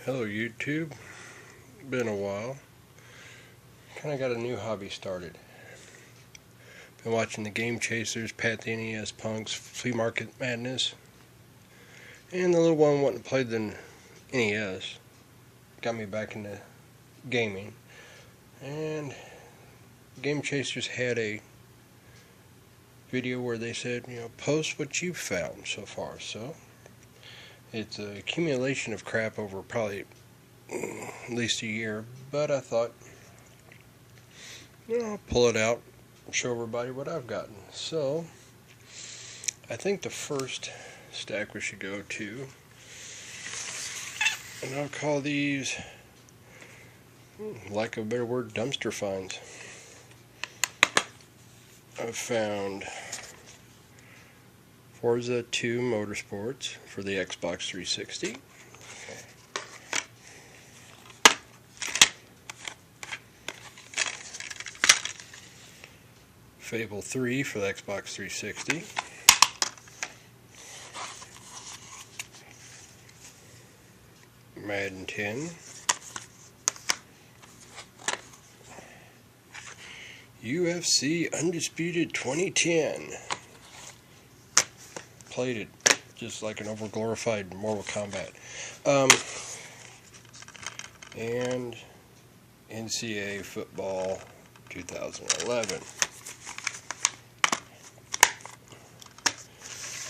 Hello YouTube, been a while. Kinda got a new hobby started. Been watching the Game Chasers, Pat the NES Punks, Flea Market Madness, and the little one wanting to play the NES. Got me back into gaming. And Game Chasers had a video where they said, post what you've found so far. So it's an accumulation of crap over probably at least a year, but I thought, I'll pull it out and show everybody what I've gotten. So I think the first stack we should go to, and I'll call these, lack of a better word, dumpster finds. I've found Forza 2 Motorsports for the Xbox 360. Fable 3 for the Xbox 360. Madden 10. UFC Undisputed 2010. Played it just like an overglorified Mortal Kombat. And NCAA Football 2011.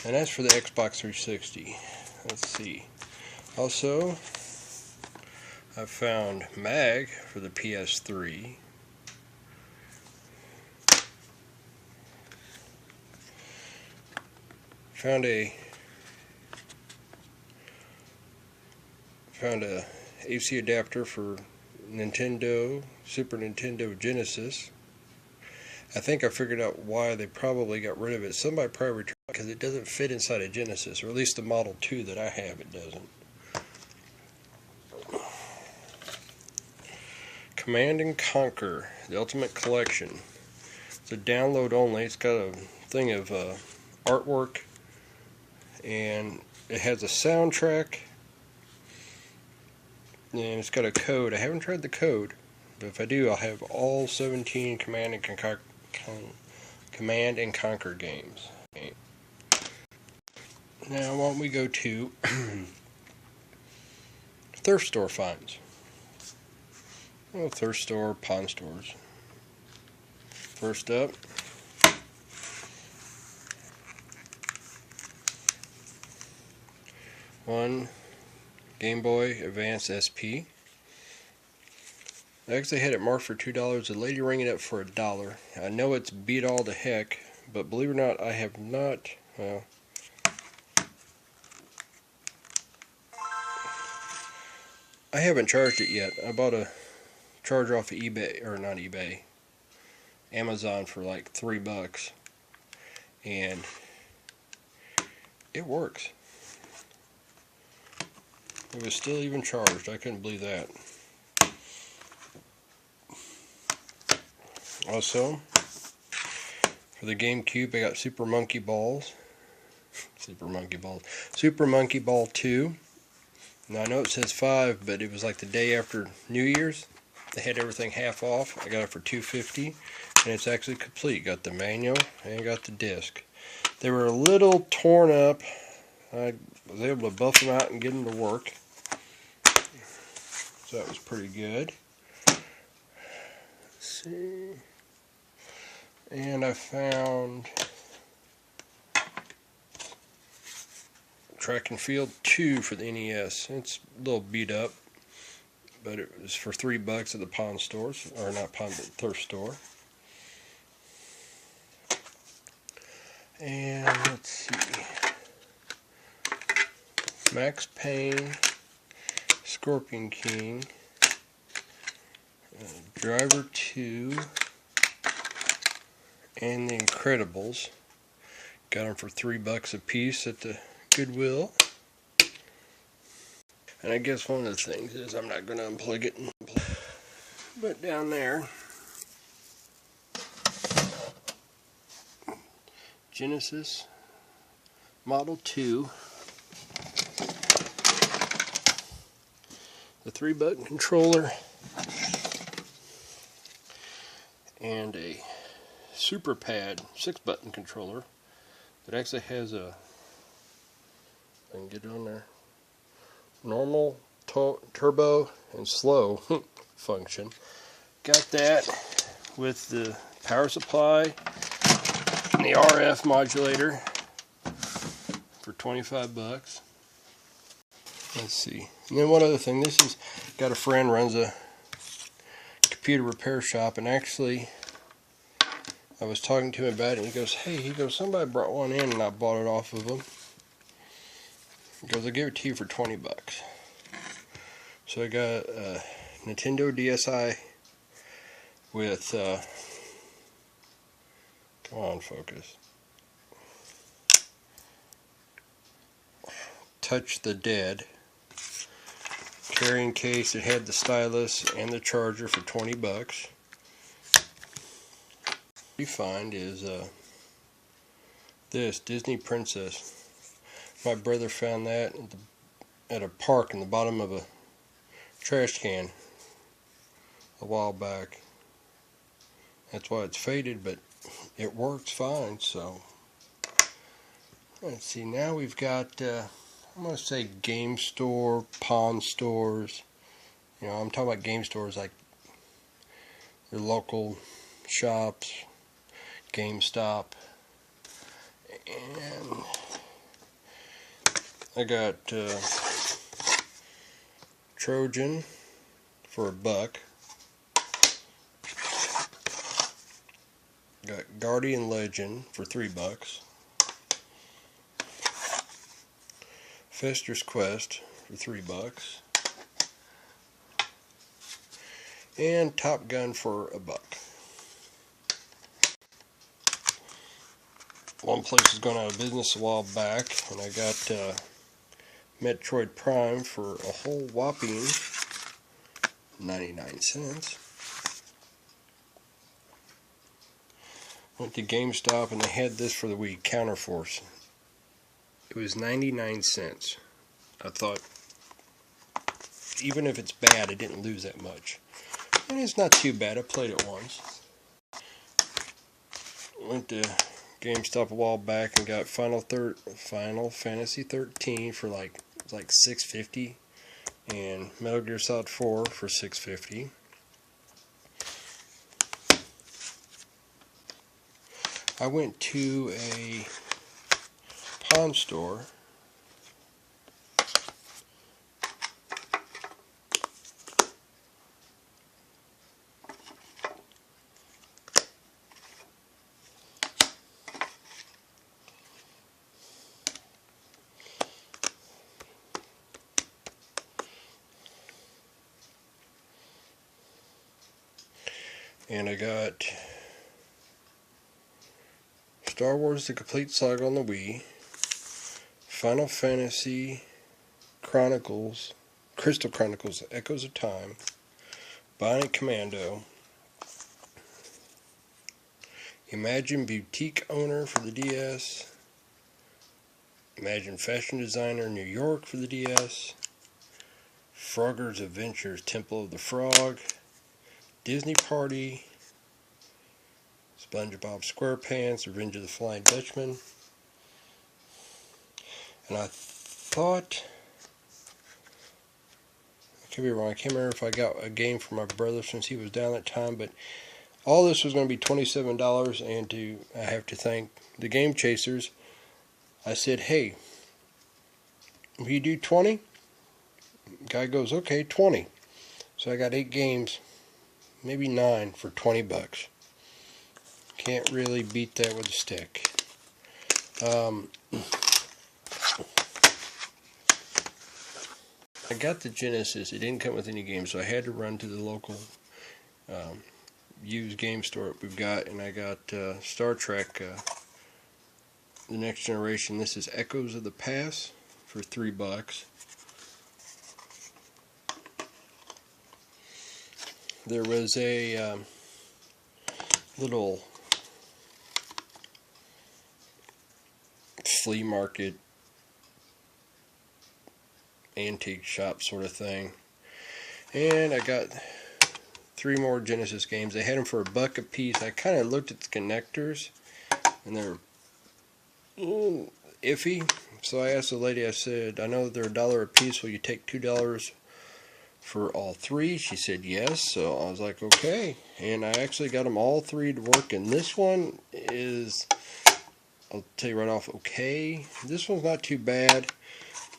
And that's for the Xbox 360. Let's see. Also, I found Mag for the PS3. Found a AC adapter for Nintendo, Super Nintendo Genesis. I think I figured out why they probably got rid of it. Somebody probably returned it because it doesn't fit inside a Genesis, or at least the Model 2 that I have, it doesn't. Command and Conquer, the Ultimate Collection. It's a download only. It's got a thing of artwork, and it has a soundtrack, and it's got a code. I haven't tried the code, but if I do, I'll have all 17 Command and Conquer games. Okay. Now, why don't we go to thrift store finds? Well, thrift store, pawn stores. First up, one Game Boy Advance SP. I actually had it marked for $2. A lady rang it up for $1. I know it's beat all to heck, but believe it or not, I have not. Well, I haven't charged it yet. I bought a charger off of eBay, or not eBay, Amazon for like $3, and it works. It was still even charged. I couldn't believe that. Also, for the GameCube, I got Super Monkey Ball 2. Now I know it says 5, but it was like the day after New Year's. They had everything half off. I got it for $2.50, and it's actually complete. Got the manual and got the disc. They were a little torn up. I was able to buff them out and get them to work, so that was pretty good. Let's see. And I found Track and Field 2 for the NES. It's a little beat up, but it was for $3 at the pawn stores, or not pawn, but thrift store. And let's see, Max Payne, Scorpion King, Driver 2, and The Incredibles. Got them for $3 a piece at the Goodwill. And I guess one of the things is I'm not going to unplug it. But down there, Genesis Model 2 a 3-button controller, and a Super Pad 6-button controller that actually has a, I can get it on there, normal, turbo, and slow function. Got that with the power supply and the RF modulator for 25 bucks. Let's see. And then one other thing, this is, got a friend runs a computer repair shop, and actually I was talking to him about it, and he goes, hey, somebody brought one in and I bought it off of him. He goes, I'll give it to you for 20 bucks. So I got a Nintendo DSi with, come on, focus. Touch the Dead carrying case. It had the stylus and the charger for 20 bucks. What you find is this Disney Princess. My brother found that at a park in the bottom of a trash can a while back. That's why it's faded, but it works fine. So let's see, now we've got I'm going to say game store, pawn stores. You know, I'm talking about game stores like your local shops, GameStop. And I got Trojan for $1. Got Guardian Legend for $3. Fester's Quest for $3. And Top Gun for $1. One place was going out of business a while back, and I got Metroid Prime for a whole whopping 99 cents. Went to GameStop and they had this for the Wii, Counterforce. It was 99 cents. I thought, even if it's bad, I didn't lose that much. And it's not too bad. I played it once. Went to GameStop a while back and got Final Fantasy 13 for like $6.50, and Metal Gear Solid 4 for $6.50. I went to a pawn store and I got Star Wars The Complete Saga on the Wii, Final Fantasy Chronicles, Crystal Chronicles, Echoes of Time, Bionic Commando, Imagine Boutique Owner for the DS, Imagine Fashion Designer New York for the DS, Frogger's Adventures Temple of the Frog, Disney Party, SpongeBob SquarePants, Revenge of the Flying Dutchman. And I thought, I could be wrong, I can't remember if I got a game for my brother since he was down that time, but all this was going to be $27, and I have to thank the Game Chasers. I said, hey, will you do 20? Guy goes, okay, 20. So I got 8 games, maybe 9 for 20 bucks. Can't really beat that with a stick. I got the Genesis. It didn't come with any games, so I had to run to the local used game store we've got, and I got Star Trek The Next Generation. This is Echoes of the Past for $3. There was a little flea market antique shop sort of thing, And I got 3 more Genesis games. They had them for $1 a piece. I kind of looked at the connectors, and they're a little iffy. So I asked the lady, I said, I know that they're $1 a piece. Will you take $2 for all 3? She said yes. So I was like, okay. And I actually got them all 3 to work. And this one is, I'll tell you right off, okay. This one's not too bad.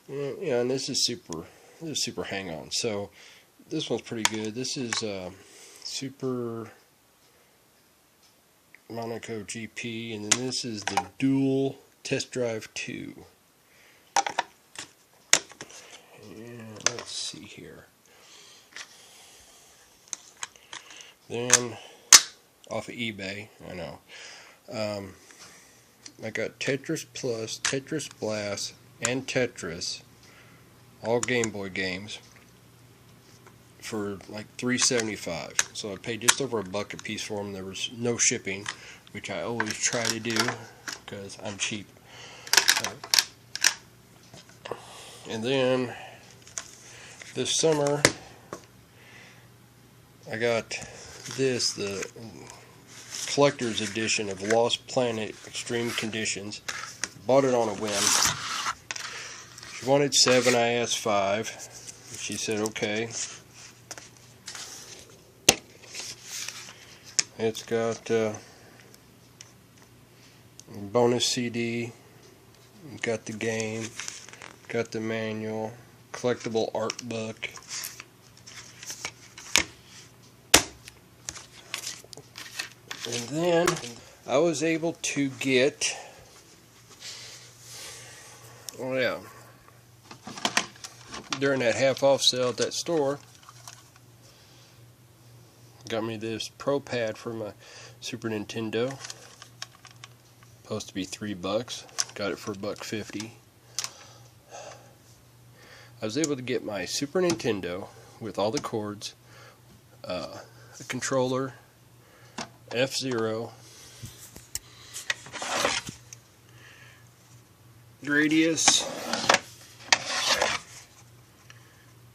Yeah, and this is super hang on. So this one's pretty good. This is Super Monaco GP, and then this is the Dual Test Drive 2. And let's see here. Then off of eBay, I know. I got Tetris Plus, Tetris Blast, and Tetris, all Game Boy games, for like $3.75. So I paid just over $1 a piece for them. There was no shipping, which I always try to do because I'm cheap. And then this summer I got this, the collector's edition of Lost Planet Extreme Conditions. Bought it on a whim. She wanted 7, I asked 5. She said okay. It's got bonus CD, got the game, got the manual, collectible art book. And then I was able to get, oh yeah, during that half off sale at that store, got me this Pro Pad for my Super Nintendo. Supposed to be $3. Got it for $1.50. I was able to get my Super Nintendo with all the cords, a controller, F-Zero, Gradius,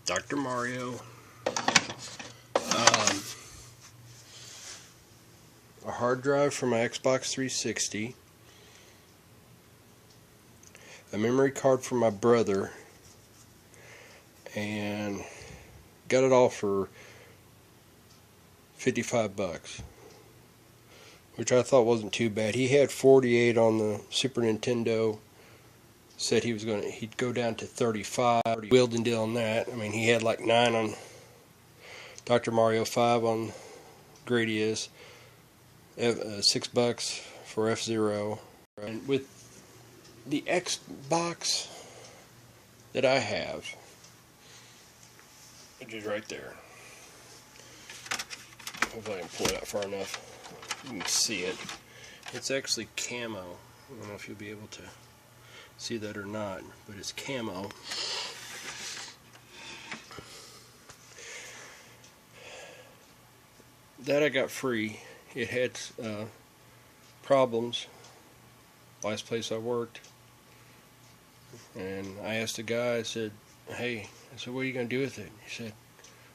Dr. Mario, a hard drive for my Xbox 360, a memory card for my brother, and got it all for $55, which I thought wasn't too bad. He had 48 on the Super Nintendo. Said he'd go down to 35. Wheeled and deal on that. I mean, he had like 9 on Dr. Mario, 5 on Gradius, $6 for F-Zero. And with the Xbox that I have, which is right there. Hopefully I can pull it out far enough. You can see it. It's actually camo. I don't know if you'll be able to see that or not, but it's camo. That I got free. It had problems last place I worked, and I asked the guy, I said, hey, I said, what are you going to do with it? He said,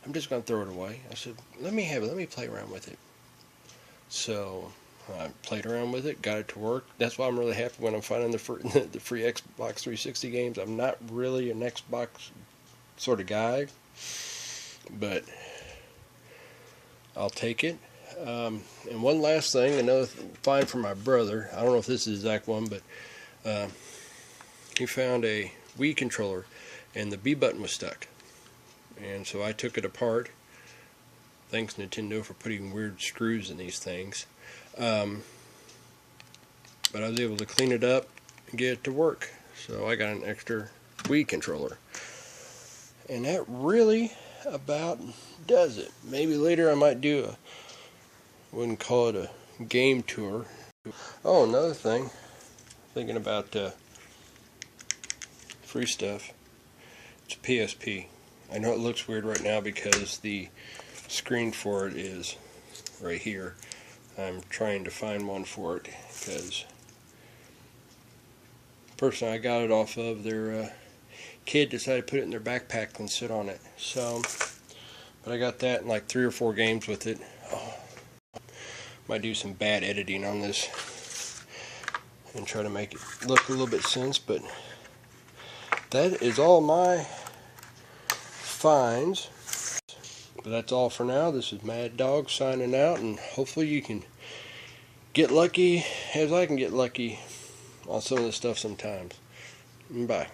I'm just going to throw it away. I said, let me have it, let me play around with it. So I played around with it, got it to work. That's why I'm really happy when I'm finding the free Xbox 360 games. I'm not really an Xbox sort of guy, but I'll take it. And one last thing, another find for my brother. I don't know if this is the exact one, but he found a Wii controller and the B button was stuck. And so I took it apart. Thanks Nintendo for putting weird screws in these things. But I was able to clean it up and get it to work. So I got an extra Wii controller. And that really about does it. Maybe later I might do wouldn't call it a game tour. Oh, another thing. Thinking about free stuff. It's a PSP. I know it looks weird right now because the screen for it is right here. I'm trying to find one for it because the person I got it off of, their kid decided to put it in their backpack and sit on it. So But I got that in like 3 or 4 games with it. Oh, might do some bad editing on this and try to make it look a little bit sense, but that is all my finds. But that's all for now. This is Maddog signing out, and hopefully you can get lucky as I can get lucky on some of this stuff sometimes. Bye.